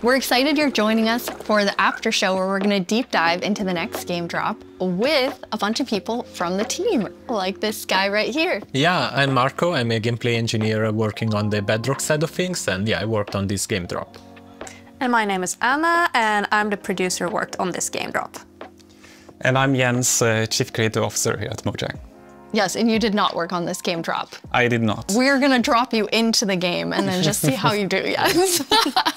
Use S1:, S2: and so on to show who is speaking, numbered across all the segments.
S1: We're excited you're joining us for the after show where we're going to deep dive into the next game drop with a bunch of people from the team, like this guy right here.
S2: Yeah, I'm Marco. I'm a gameplay engineer working on the Bedrock side of things, and yeah, I worked on this game drop.
S3: And my name is Anna, and I'm the producer who worked on this game drop.
S4: And I'm Jens, Chief Creative Officer here at Mojang.
S1: Yes, and you did not work on this game drop.
S4: I did not.
S1: We're going to drop you into the game and then just see how you do, yes.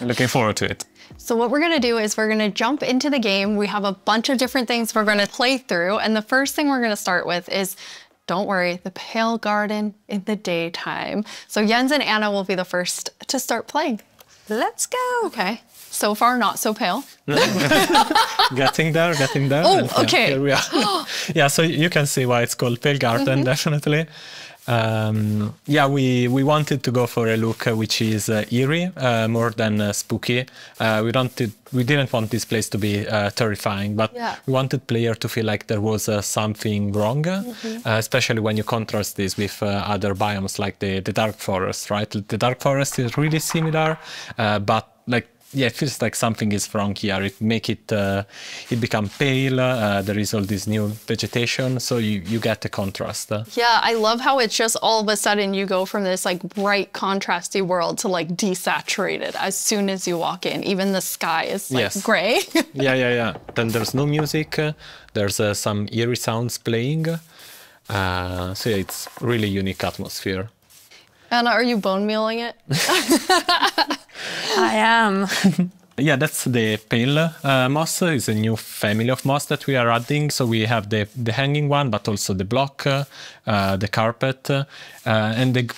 S4: Looking forward to it.
S1: So what we're going to do is we're going to jump into the game. We have a bunch of different things we're going to play through. And the first thing we're going to start with is, don't worry, the Pale Garden in the daytime. So Jens and Anna will be the first to start playing.
S3: Let's go.
S1: Okay. So far, not so pale.
S2: Getting there.
S1: Oh, okay.
S2: Here we are. Yeah, so you can see why it's called Pale Garden, definitely. Yeah, we wanted to go for a look which is eerie, more than spooky. We didn't want this place to be terrifying, but we wanted player to feel like there was something wrong, especially when you contrast this with other biomes like the dark forest, right? The dark forest is really similar, but like, yeah, it feels like something is wrong here. It make it become pale. There is all this new vegetation, so you get a contrast.
S1: Yeah, I love how it's just all of a sudden you go from this like bright, contrasty world to like desaturated as soon as you walk in. Even the sky is like gray.
S2: Yeah. Then there's no music. There's some eerie sounds playing. So yeah, it's really unique atmosphere.
S1: Anna, are you bone mealing it?
S3: I am.
S2: Yeah, that's the pale moss. It's a new family of moss that we are adding. So we have the hanging one, but also the block, the carpet. And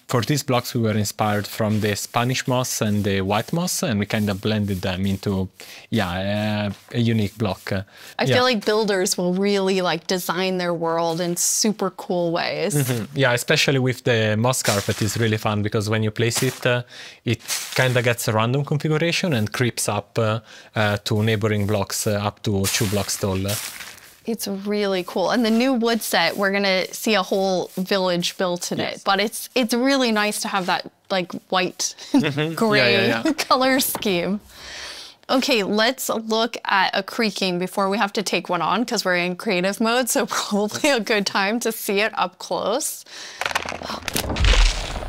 S2: for these blocks, we were inspired from the Spanish moss and the white moss, and we kind of blended them into, a unique block.
S1: I feel like builders will really like design their world in super cool ways.
S2: Yeah, especially with the moss carpet is really fun because when you place it, it kind of gets a random configuration and creeps up to neighboring blocks up to 2 blocks tall.
S1: It's really cool. And the new wood set, we're gonna see a whole village built in it. But it's really nice to have that like white, gray color scheme. Okay, let's look at a creaking before we have to take one on because we're in creative mode, so probably a good time to see it up close.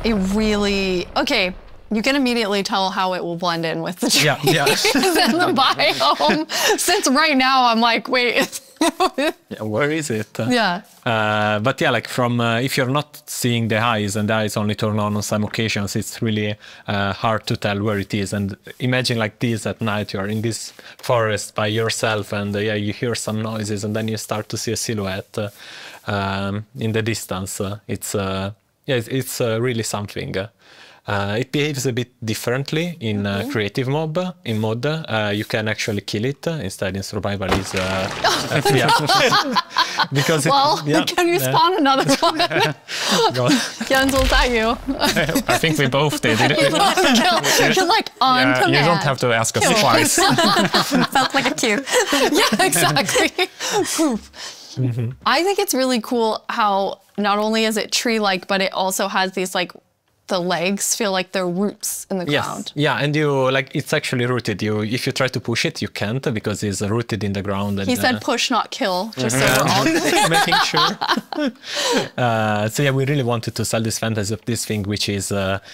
S1: It really, okay. You can immediately tell how it will blend in with the trees and the biome. Since right now I'm like, wait.
S2: Where is it?
S1: But
S2: yeah, like from if you're not seeing the eyes and the eyes only turn on some occasions, it's really hard to tell where it is. And imagine like this at night, you're in this forest by yourself, and you hear some noises, and then you start to see a silhouette in the distance. It's really something. It behaves a bit differently in creative mode. You can actually kill it. Instead, in survival, is because
S1: can you spawn another one? Jens, was that you?
S4: I think we both did.
S1: You're like on command.
S4: You don't have to ask us twice.
S3: Felt like a cue.
S1: Yeah, exactly. I think it's really cool how not only is it tree-like, but it also has these like the legs feel like they're roots in the ground.
S2: Yeah, and it's actually rooted. If you try to push it, you can't because it's rooted in the ground. And,
S1: he said push, not kill, just so we're all
S2: making sure. So yeah, we really wanted to sell this fantasy of this thing, which is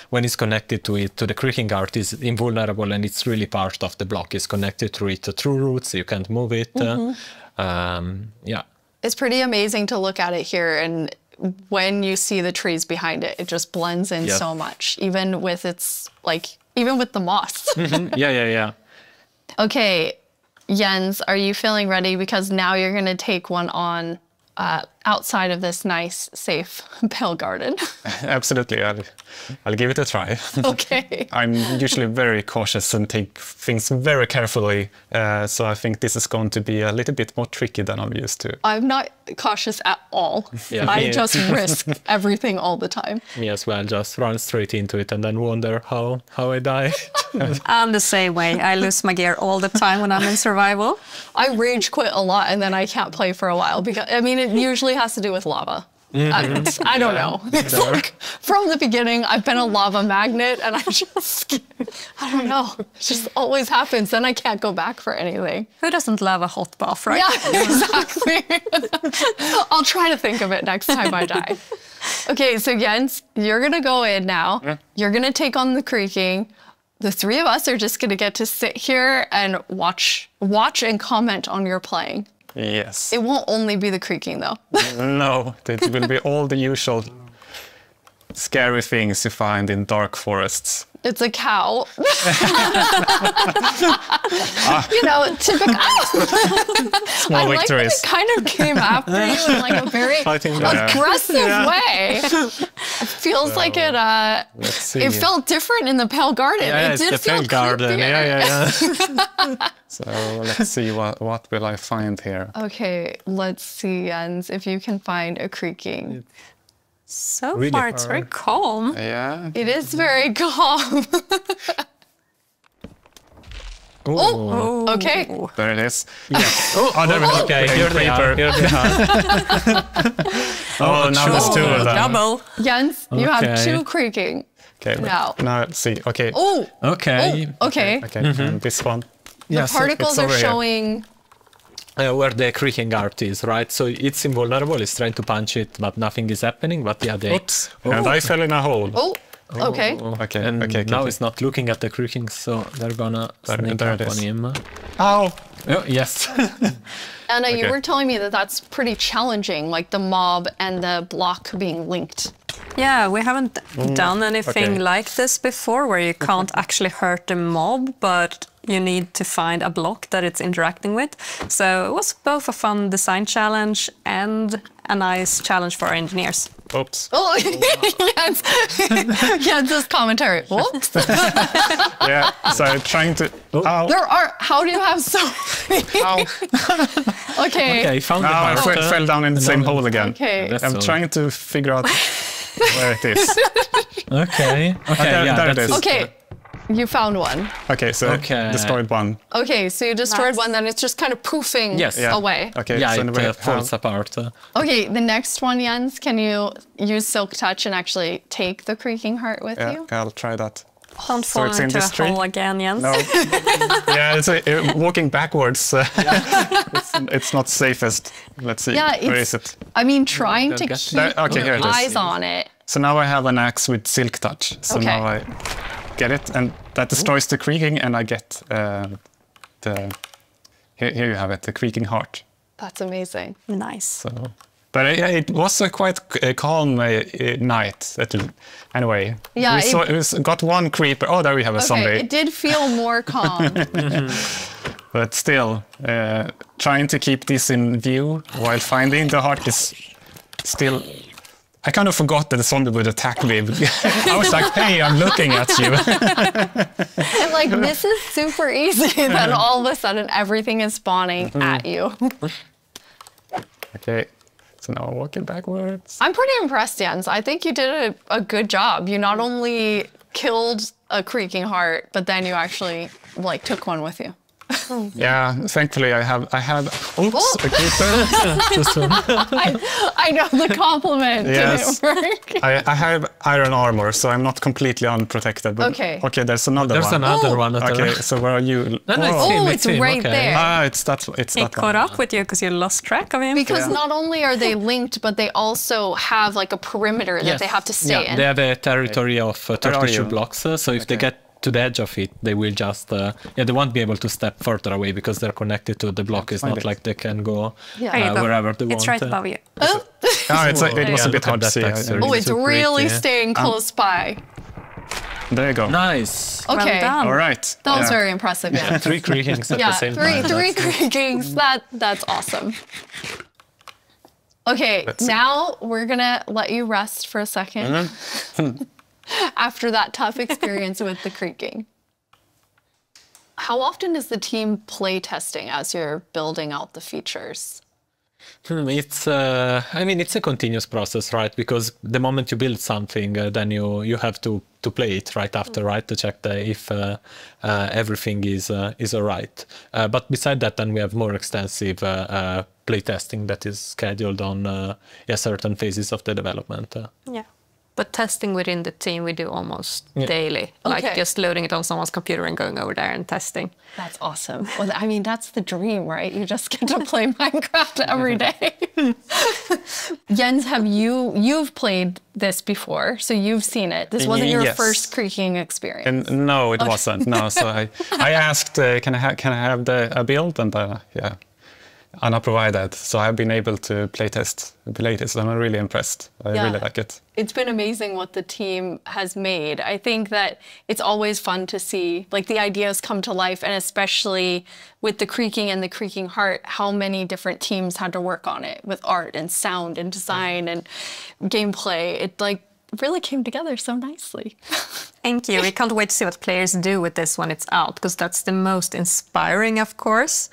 S2: when it's connected to the creaking art, is invulnerable, and it's really part of the block. It's connected to it through roots. You can't move it.
S1: It's pretty amazing to look at it here, and when you see the trees behind it, it just blends in so much, even with the moss.
S2: Yeah.
S1: Okay, Jens, are you feeling ready? Because now you're going to take one on outside of this nice, safe Pale Garden.
S4: Absolutely, I'll give it a try.
S1: Okay.
S4: I'm usually very cautious and take things very carefully, so I think this is going to be a little bit more tricky than I'm used to.
S1: I'm not cautious at all. I just risk everything all the time.
S2: Me as well, just run straight into it and then wonder how I die.
S3: I'm the same way. I lose my gear all the time when I'm in survival.
S1: I rage quit a lot and then I can't play for a while because, I mean, it usually has to do with lava. I don't know. It's like from the beginning, I've been a lava magnet, and I don't know. It just always happens. Then I can't go back for anything.
S3: Who doesn't love a hot bath, right?
S1: Yeah, exactly. I'll try to think of it next time I die. Okay, so Jens, you're gonna go in now.
S4: Yeah.
S1: You're gonna take on the creaking. The three of us are just gonna get to sit here and watch and comment on your playing.
S4: Yes.
S1: It won't only be the creaking though.
S4: No, it will be all the usual scary things you find in dark forests.
S1: It's a cow. You know, typical.
S4: Small
S1: I
S4: victories.
S1: like that it kind of came after you in like a very aggressive way. It feels like it.
S4: Let's see.
S1: It felt different in the Pale Garden.
S2: Yeah,
S1: it
S2: it's the Pale Garden. Yeah.
S4: So let's see what will I find here.
S1: Okay, let's see, Jens, if you can find a creaking.
S3: So
S2: Really
S3: far, it's very calm.
S4: Yeah.
S1: It is very calm.
S2: Oh.
S1: Okay.
S4: There it is.
S2: Yes.
S4: There we go.
S2: Okay, here they are. Here they are.
S4: Oh, now there's two of them.
S3: Double.
S1: Jens, you have
S2: Okay.
S1: two creaking.
S4: Okay.
S1: Now.
S4: Now let's see. Okay.
S1: Oh.
S2: Okay.
S1: Okay.
S4: Okay. And this one.
S2: Yes.
S1: The particles
S4: it's
S1: are
S4: over here.
S1: showing.
S2: Where the creaking art is, right? So it's invulnerable. It's trying to punch it, but nothing is happening. But yeah, they.
S4: Oops. And I fell in a hole.
S1: Oh. Okay.
S4: Okay.
S2: And
S4: okay.
S2: now it's not looking at the creaking, so they're gonna sneak
S4: there
S2: up
S4: it
S2: on
S4: is.
S2: him.
S4: Ow!
S2: Oh, yes.
S1: Anna, you
S4: Okay.
S1: were telling me that that's pretty challenging, like the mob and the block being linked.
S3: Yeah, we haven't done anything
S4: okay.
S3: like this before, where you can't actually hurt the mob, but you need to find a block that it's interacting with. So it was both a fun design challenge and a nice challenge for our engineers.
S4: Oops.
S1: Oh, yes. Jens's commentary. Whoops.
S4: Yeah. So trying to. Ow!
S1: There are. How do you have so many?
S4: Ow!
S1: Okay.
S2: Okay, found the
S4: I
S2: part.
S4: fell down in the same hole again.
S1: Okay.
S2: That's
S4: I'm
S2: so-
S4: trying to figure out where it is.
S2: Okay. Okay.
S4: there-
S2: Yeah,
S4: there it
S2: that's
S4: is.
S1: Okay. You found one.
S4: Okay, so
S2: Okay.
S4: destroyed one.
S1: Okay, so you destroyed
S3: Nice.
S1: one, then it's just kind of poofing
S2: Yes.
S4: Yeah.
S1: away.
S4: Okay.
S2: Yeah,
S4: so
S2: it
S4: we
S2: falls apart.
S1: Okay, the next one, Jens, can you use Silk Touch and actually take the creaking heart with
S4: yeah,
S1: you?
S4: I'll try that.
S3: Don't
S4: So
S3: fall
S4: it's in
S3: into a
S4: this tree?
S3: hole again, Jens.
S4: No. Yeah, it's walking backwards. It's not safest. Let's see.
S1: Yeah,
S4: Where
S1: it's-
S4: is it?
S1: I mean, trying to
S2: There-
S1: keep
S4: okay, here it is.
S1: eyes on it.
S4: So now I have an axe with silk touch. So
S1: Okay.
S4: now I get it, and that destroys the creaking, and I get the. Here you have it, the creaking heart.
S1: That's amazing.
S3: Nice.
S4: So, but it was a quite calm night. Anyway,
S1: Yeah,
S4: we got one creeper. Oh, there we have a
S1: Okay,
S4: zombie.
S1: it did feel more calm.
S4: But still, trying to keep this in view while finding the heart is still. I kind of forgot that the zombie would attack me. I was like, "Hey, I'm looking at you."
S1: And like, this is super easy. Then all of a sudden, everything is spawning at you.
S4: Okay, so now I'm walking backwards.
S1: I'm pretty impressed, Jens. I think you did a good job. You not only killed a creaking heart, but then you actually like took one with you.
S4: Yeah, thankfully I have. Oops, a creeper.
S1: I know the compliment
S4: Yes.
S1: didn't work.
S4: I have iron armor, so I'm not completely unprotected. But
S1: Okay.
S4: Okay, there's another
S2: There's
S4: one.
S2: another one.
S4: Okay, so where are you?
S2: No, it's
S1: Oh,
S2: him,
S1: it's
S2: him,
S1: right
S2: okay.
S1: there.
S4: Ah, it's that
S3: He
S4: one.
S3: caught up with you because you lost track of him.
S1: Because
S4: Yeah.
S1: not only are they linked, but they also have like a perimeter that
S2: Yes.
S1: they have to stay
S2: Yeah,
S1: in.
S2: they have a territory of
S4: are
S2: 32
S4: you?
S2: blocks, so if they get to the edge of it, they will just, they won't be able to step further away because they're connected to the block. It's
S4: find
S2: not
S4: it.
S2: like they can go
S1: Yeah.
S3: There you go.
S2: wherever they want.
S3: It's right above you.
S4: Ah, it was a
S2: Yeah,
S4: bit
S2: look
S4: hard
S2: at
S4: to
S2: that
S4: see.
S2: texture.
S1: Oh, it's
S2: so
S1: really
S2: pretty.
S1: staying close by.
S4: There you go.
S2: Nice.
S1: Okay.
S3: Well done.
S4: All right.
S1: That was
S4: Yeah.
S1: very impressive, yeah.
S2: 3 creakings at
S1: Yeah,
S2: the same
S1: three
S2: time.
S1: creakings. That's awesome. Okay,
S4: Let's see.
S1: now we're gonna let you rest for a second after that tough experience with the creaking. How often is the team play testing as you're building out the features?
S2: It's, I mean, it's a continuous process, right? Because the moment you build something, then you have to play it right after, right? To check if everything is all right. But beside that, then we have more extensive play testing that is scheduled on certain phases of the development.
S3: Yeah. But testing within the team we do almost
S2: Yeah.
S3: daily, like
S1: Okay.
S3: just loading it on someone's computer and going over there and testing.
S1: That's awesome. Well, I mean, that's the dream, right? You just get to play Minecraft every day. Jens, you've played this before, so you've seen it. This wasn't your
S4: Yes.
S1: first creaking experience.
S4: And no, it wasn't. No, so I asked, can I have a build, and Anna provided. So I've been able to playtest, and I'm really impressed. I really like it.
S1: It's been amazing what the team has made. I think that it's always fun to see like the ideas come to life, and especially with the creaking and the creaking heart, how many different teams had to work on it with art and sound and design and gameplay. It like really came together so nicely.
S3: Thank you. We can't wait to see what players do with this when it's out, because that's the most inspiring, of course,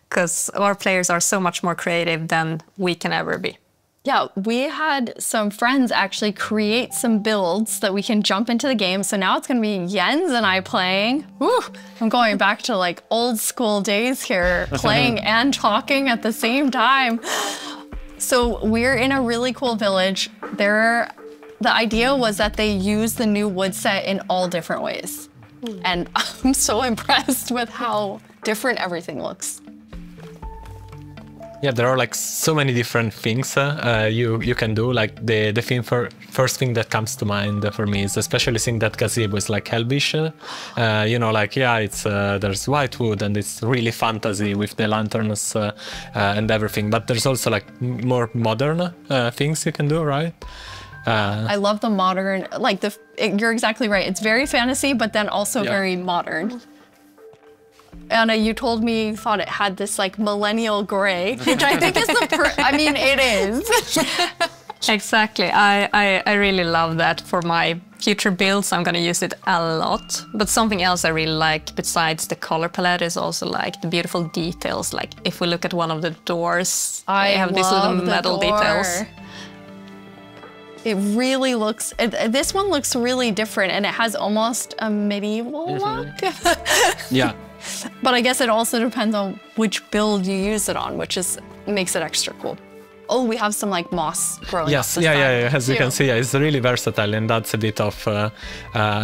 S3: because our players are so much more creative than we can ever be.
S1: Yeah, we had some friends actually create some builds that we can jump into the game. So now it's going to be Jens and I playing. Woo, I'm going back to like old school days here, playing and talking at the same time. So we're in a really cool village. The idea was that they use the new wood set in all different ways. And I'm so impressed with how different everything looks.
S2: Yeah, there are like so many different things you can do. Like the first thing that comes to mind for me is especially seeing that gazebo is like Elvish. You know, like it's there's white wood and it's really fantasy with the lanterns and everything. But there's also like more modern things you can do, right?
S1: I love the modern, like you're exactly right. It's very fantasy, but then also very modern. Anna, you told me you thought it had this like millennial gray, which I think is I mean, it is.
S3: Exactly. I really love that. For my future builds, I'm going to use it a lot. But something else I really like besides the color palette is also like the beautiful details. Like if we look at one of the doors, I have these little metal details.
S1: It really looks, this one looks really different, and it has almost a medieval look.
S2: Yeah.
S1: But I guess it also depends on which build you use it on, which makes it extra cool. Oh, we have some like moss growing.
S2: Yes,
S1: up the
S2: yeah.
S1: side,
S2: As you can see, it's really versatile, and that's a bit of I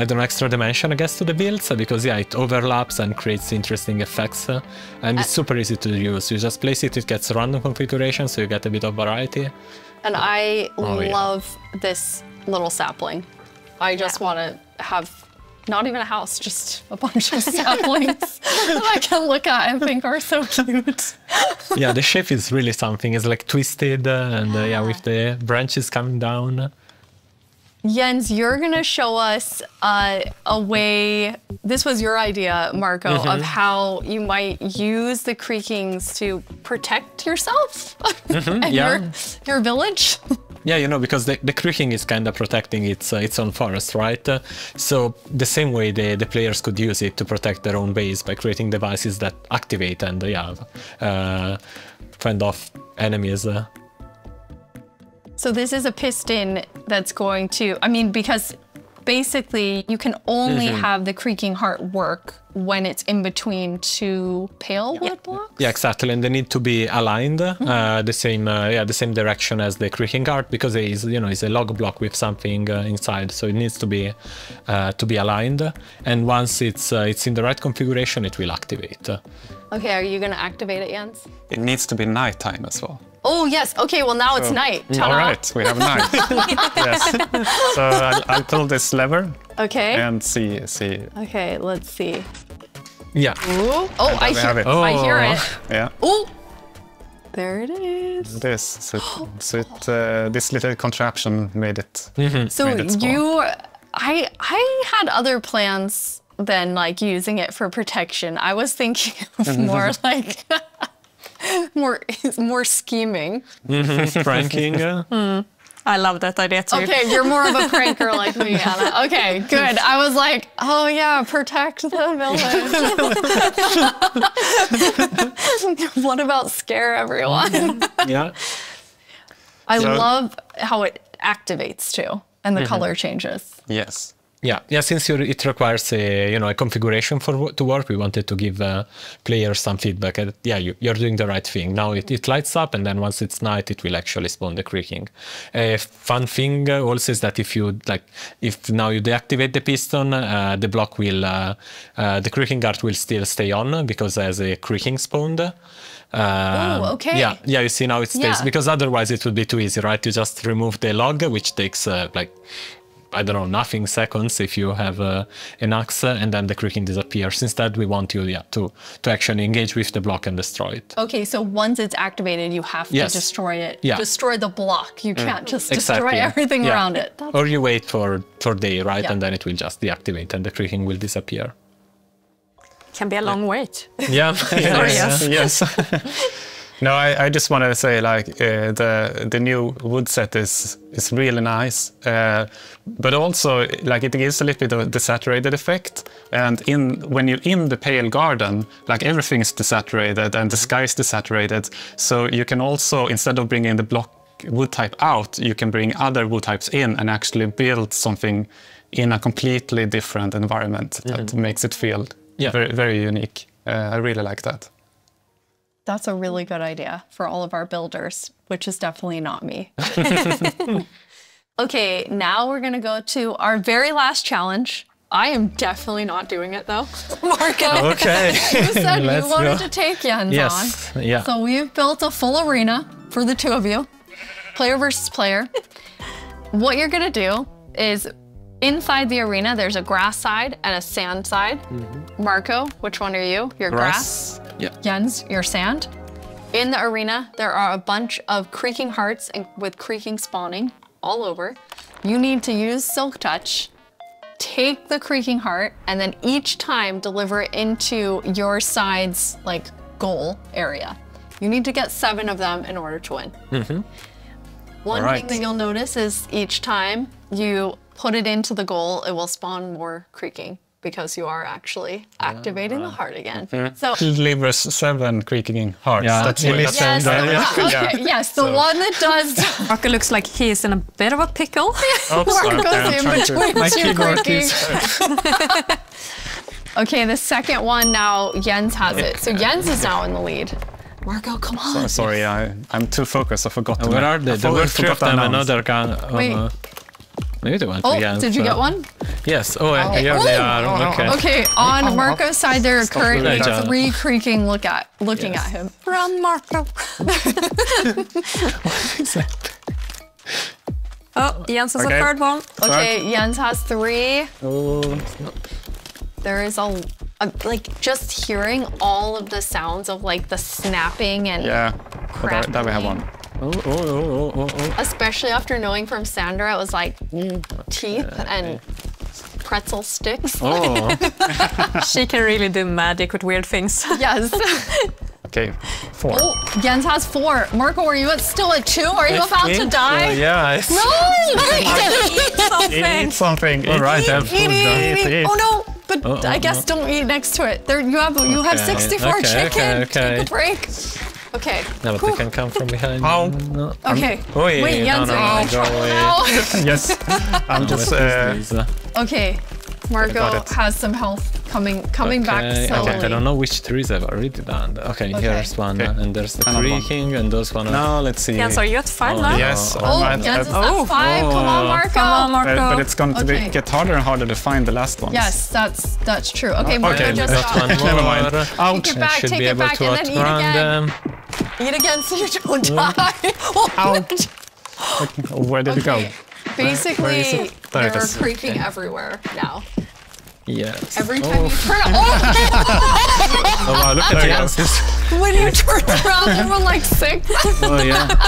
S2: don't know, extra dimension, I guess, to the builds, because it overlaps and creates interesting effects, and it's super easy to use. You just place it gets random configuration, so you get a bit of variety.
S1: And I love this little sapling. I just want to have not even a house, just a bunch of saplings that I can look at and think are so cute.
S2: Yeah, the shape is really something. It's like twisted and with the branches coming down.
S1: Jens, you're going to show us a way, this was your idea, Marco, of how you might use the creakings to protect yourself and your village.
S2: Yeah, you know, because the creaking is kind of protecting its own forest, right? So the same way the players could use it to protect their own base by creating devices that activate and fend off enemies.
S1: So this is a piston that's going to, I mean, because basically you can only have the creaking heart work when it's in between two pale wood blocks?
S2: Yeah, exactly, and they need to be aligned the same direction as the creaking heart, because it is, it's a log block with something inside, so it needs to be aligned. And once it's in the right configuration, it will activate.
S1: Okay, are you going to activate it, Jens?
S4: It needs to be nighttime as well.
S1: Oh, yes. Okay, well, now it's night.
S4: All right, we have night. Yes. So I'll pull this lever.
S1: Okay.
S4: And see.
S1: Okay, let's see.
S2: Yeah.
S1: Ooh. Oh, I hear it. I hear it.
S4: Yeah.
S1: Oh, there it is.
S4: It is. So this little contraption made it.
S1: So I had other plans than like using it for protection. I was thinking of more like more scheming.
S2: Pranking.
S3: I love that idea too.
S1: Okay, you're more of a pranker like me, Anna. Okay, good. I was like, oh yeah, protect the village. What about scare everyone?
S2: Yeah.
S1: I love how it activates too, and the color changes.
S4: Yes.
S2: Yeah. Since it requires a configuration to work, we wanted to give players some feedback. You're doing the right thing. Now it lights up, and then once it's night, it will actually spawn the creaking. A fun thing also is that if now you deactivate the piston, the block will the creaking art will still stay on because there's a creaking spawned.
S1: Oh, okay.
S2: Yeah. You see now it stays because otherwise it would be too easy, right? You just remove the log, which takes I don't know, nothing seconds if you have an axe, and then the creaking disappears. Instead, we want you to actually engage with the block and destroy it.
S1: Okay, so once it's activated, you have to destroy it.
S2: Yeah.
S1: Destroy the block. You can't just destroy everything around it.
S2: Or you wait for day, right? And then it will just deactivate and the creaking will disappear.
S3: Can be a long wait.
S2: Yeah.
S4: Yes. No, I just want to say the new wood set is really nice, but also it gives a little bit of a desaturated effect. And when you're in the pale garden, everything is desaturated and the sky is desaturated. So you can also, instead of bringing the block wood type out, you can bring other wood types in and actually build something in a completely different environment that makes it feel very, very unique. I really like that.
S1: That's a really good idea for all of our builders, which is definitely not me. Okay, now we're gonna go to our very last challenge. I am definitely not doing it though. Marco,
S2: okay.
S1: You said you wanted to take Jens on.
S2: Yeah.
S1: So we've built a full arena for the two of you, player versus player. What you're gonna do is inside the arena, there's a grass side and a sand side. Marco, which one are you? Your grass?
S2: Yeah.
S1: Jens, your sand. In the arena, there are a bunch of creaking hearts with creaking spawning all over. You need to use Silk Touch, take the creaking heart, and then each time deliver it into your side's goal area. You need to get 7 of them in order to win. One thing that you'll notice is each time you put it into the goal, it will spawn more creaking because you are actually activating the heart again. So
S4: delivers 7 creaking hearts.
S2: Yeah,
S4: that's
S1: yes, the one that does.
S3: Marco looks like he is in a bit of a pickle.
S1: Marco's in between
S2: My
S1: 2
S2: keyboard
S1: creaking. Okay, the second one now, Jens has it. So Jens is now in the lead. Marco, come on.
S4: Sorry, I'm too focused. I forgot.
S2: Where are they? There were 3 of them. Another gun.
S1: Wait.
S2: Maybe they went to Jens.
S1: Did you get one?
S2: Yes. Here they are. Okay.
S1: Okay, on Marco's side, there are currently 3 creaking looking at him.
S3: Run, Marco. Oh, Jens has a 3rd one.
S1: Okay, Jens has 3.
S2: Oh.
S1: There is just hearing all of the sounds of the snapping and
S4: but there we have one.
S1: Especially after knowing from Sandra, it was teeth and pretzel sticks.
S3: She can really do magic with weird things.
S1: Yes.
S4: Okay, 4.
S1: Oh, Jens has 4. Marco, are you still at 2? Are you about to die?
S2: Yeah.
S1: No!
S3: Eat
S4: something.
S2: All right,
S1: eat. Oh no! But I guess don't eat next to it. There, you have 64 chicken. Take a break. Okay.
S2: No, but they can come from behind.
S1: No. Okay. Wait, Jens,
S2: go away.
S4: Yes. I'm just.
S1: Okay. Marco has some health coming back slowly.
S2: I don't know which trees I've already done. Okay, here's one, and there's the creaking, and those one.
S4: No, let's see.
S3: Jens, are you at 5 now?
S4: Yes.
S1: Jens is at 5. Come on, Marco.
S3: Come on, Marco.
S4: But it's going to get harder and harder to find the last ones.
S1: Yes, that's true. Okay, Marco just got
S2: one more.
S4: Never mind.
S1: Take it back, take it back, and then eat again. Eat again so you don't die.
S4: Ouch. Where did it go?
S1: Basically, there are creaking everywhere now.
S2: Yes.
S1: Every time you turn
S2: wow, look at Jens.
S1: When you turned around, there were 6.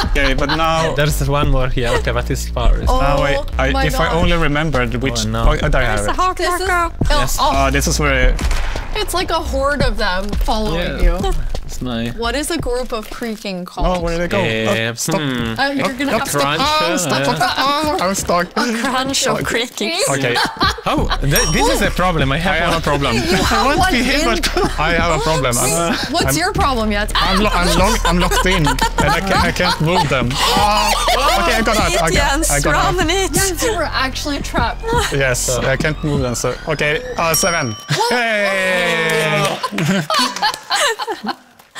S4: Okay, but now
S2: there's one more here. Okay, but it's far.
S1: Now
S4: if I only remembered which. There I have it.
S1: This is
S4: this is where.
S1: It's like a horde of them following you.
S2: That's my...
S1: What is a group of creaking called?
S4: Oh, where did they go? Stop.
S1: You're gonna have to...
S2: Crunch.
S4: I'm stuck.
S3: Crunch of creaking.
S4: Okay,
S2: Oh, this is a problem. I
S4: I have a
S2: have
S4: problem.
S2: I want to be able to...
S4: I have a problem.
S1: What's your problem yet?
S4: I'm locked in, and I can't move them. Okay, I got out.
S3: Jens,
S4: I got out.
S3: run it.
S1: Yes, you were actually trapped.
S4: Yes, I can't move them. So okay, 7. Hey!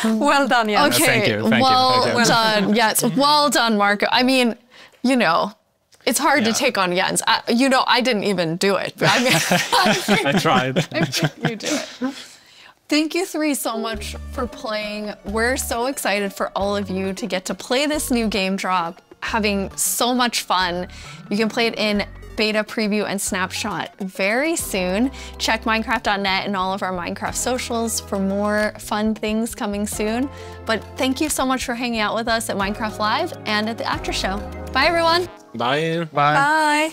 S3: Well done, Jens.
S1: Okay,
S4: Thank you.
S1: well done. Yes, well done, Marco. I mean, you know, it's hard to take on Jens. You know, I didn't even do it. But I mean,
S2: I tried.
S1: I think you do it. Thank you three so much for playing. We're so excited for all of you to get to play this new game drop, having so much fun. You can play it in beta preview and snapshot very soon. Check Minecraft.net and all of our Minecraft socials for more fun things coming soon. But thank you so much for hanging out with us at Minecraft Live and at the after show. Bye everyone.
S2: Bye.
S4: Bye.
S3: Bye.